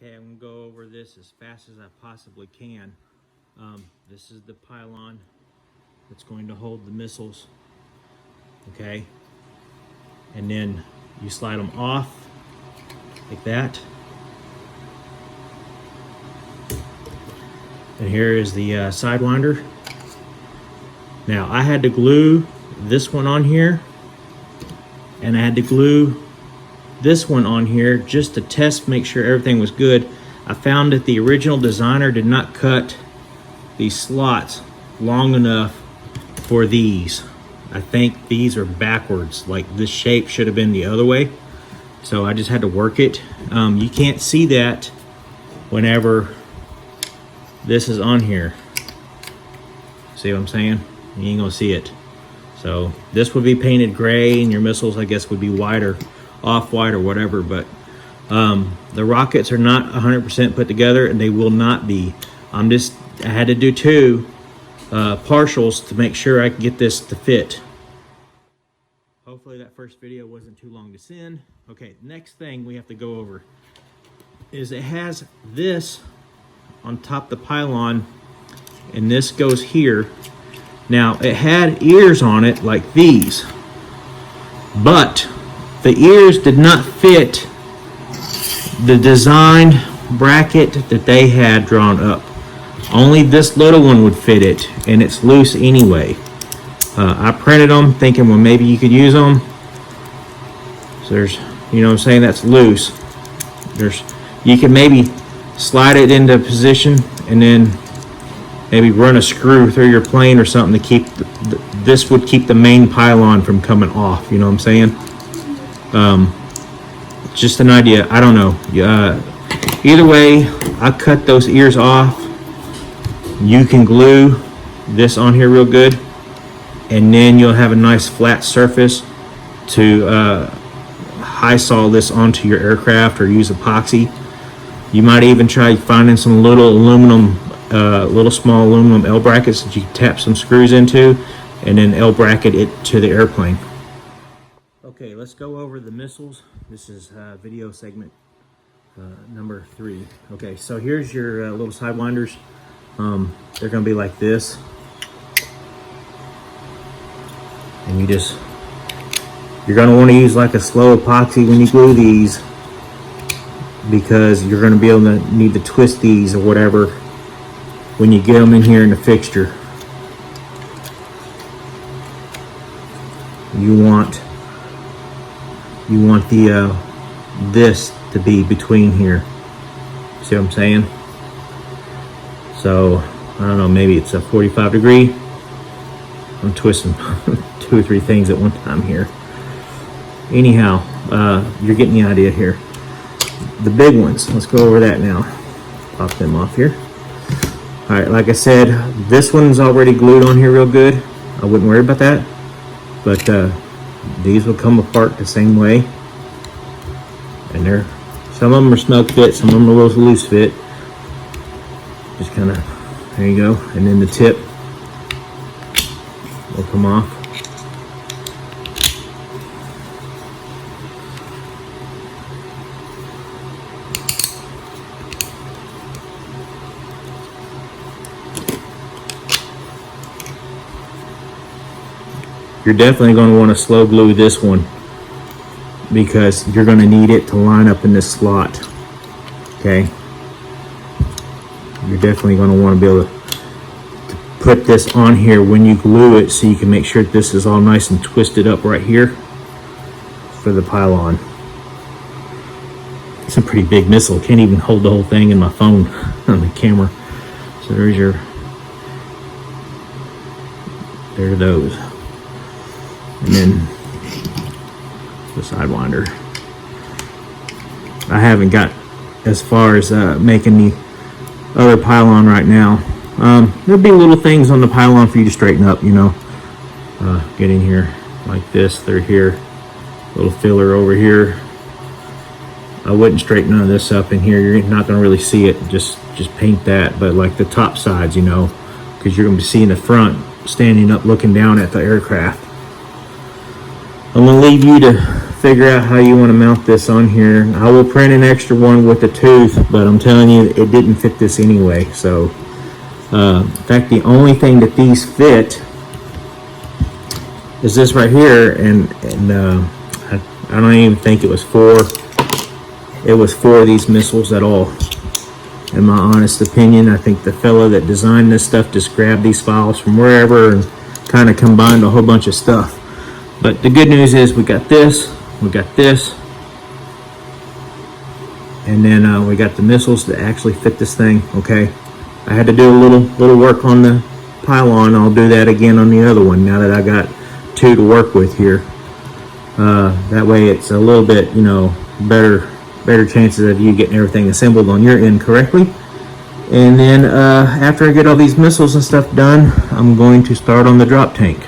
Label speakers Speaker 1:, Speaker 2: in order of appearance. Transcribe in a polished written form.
Speaker 1: Okay, I'm gonna go over this as fast as I possibly can. This is the pylon that's going to hold the missiles. Okay, and then you slide them off like that. And here is the Sidewinder. Now I had to glue this one on here, and I had to glue this one on here just to test, make sure everything was good. I found that the original designer did not cut these slots long enough for these. I think these are backwards, like this shape should have been the other way. So I just had to work it. You can't see that whenever this is on here. See what I'm saying? You ain't gonna see it. So this would be painted gray, and your missiles, I guess, would be white, off-white or whatever, but the rockets are not 100% put together, and they will not be. I had to do two partials to make sure I could get this to fit. Hopefully that first video wasn't too long to send. Okay, next thing we have to go over is it has this on top of the pylon, and this goes here. Now it had ears on it like these, but the ears did not fit the designed bracket that they had drawn up. Only this little one would fit it, and it's loose anyway. I printed them thinking, well, maybe you could use them. So there's, you know what I'm saying, that's loose. You can maybe slide it into position and then maybe run a screw through your plane or something to keep, this would keep the main pylon from coming off, you know what I'm saying? Just an idea, I don't know. Either way, I cut those ears off. You can glue this on here real good, and then you'll have a nice flat surface to high saw this onto your aircraft or use epoxy. You might even try finding some little aluminum, little small aluminum L brackets that you can tap some screws into, and then L bracket it to the airplane. Okay, let's go over the missiles. This is video segment number 3. Okay, so here's your little Sidewinders. They're gonna be like this, and you're gonna want to use like a slow epoxy when you glue these, because you're gonna be able to need to twist these or whatever when you get them in here in the fixture. You want the this to be between here. See what I'm saying? So I don't know, maybe it's a 45 degree. I'm twisting 2 or 3 things at one time here. Anyhow, you're getting the idea here. The big ones, let's go over that now. Pop them off here. All right, like I said, this one's already glued on here real good. I wouldn't worry about that, but these will come apart the same way, and some of them are snug fit, some of them are a little loose fit. Just kind of, there you go, and then the tip will come off. You're definitely going to want to slow glue this one, because you're going to need it to line up in this slot. Okay, you're definitely going to want to be able to put this on here when you glue it, so you can make sure that this is all nice and twisted up right here for the pylon. It's a pretty big missile. Can't even hold the whole thing in my phone on the camera. So there's there are those. And then the Sidewinder. I haven't got as far as making the other pylon right now. There'll be little things on the pylon for you to straighten up, you know. Get in here like this. They're here. Little filler over here. I wouldn't straighten none of this up in here. You're not going to really see it. Just paint that, but like the top sides, you know, because you're going to be seeing the front standing up looking down at the aircraft. I'm going to leave you to figure out how you want to mount this on here. I will print an extra one with the tooth, but I'm telling you, it didn't fit this anyway. So, in fact, the only thing that these fit is this right here, and I don't even think it was four of these missiles at all. In my honest opinion, I think the fellow that designed this stuff just grabbed these files from wherever and kind of combined a whole bunch of stuff. But the good news is we got this, and then we got the missiles that actually fit this thing. Okay, I had to do a little work on the pylon. I'll do that again on the other one now that I got two to work with here. That way it's a little bit, you know, better chances of you getting everything assembled on your end correctly. And then after I get all these missiles and stuff done, I'm going to start on the drop tank.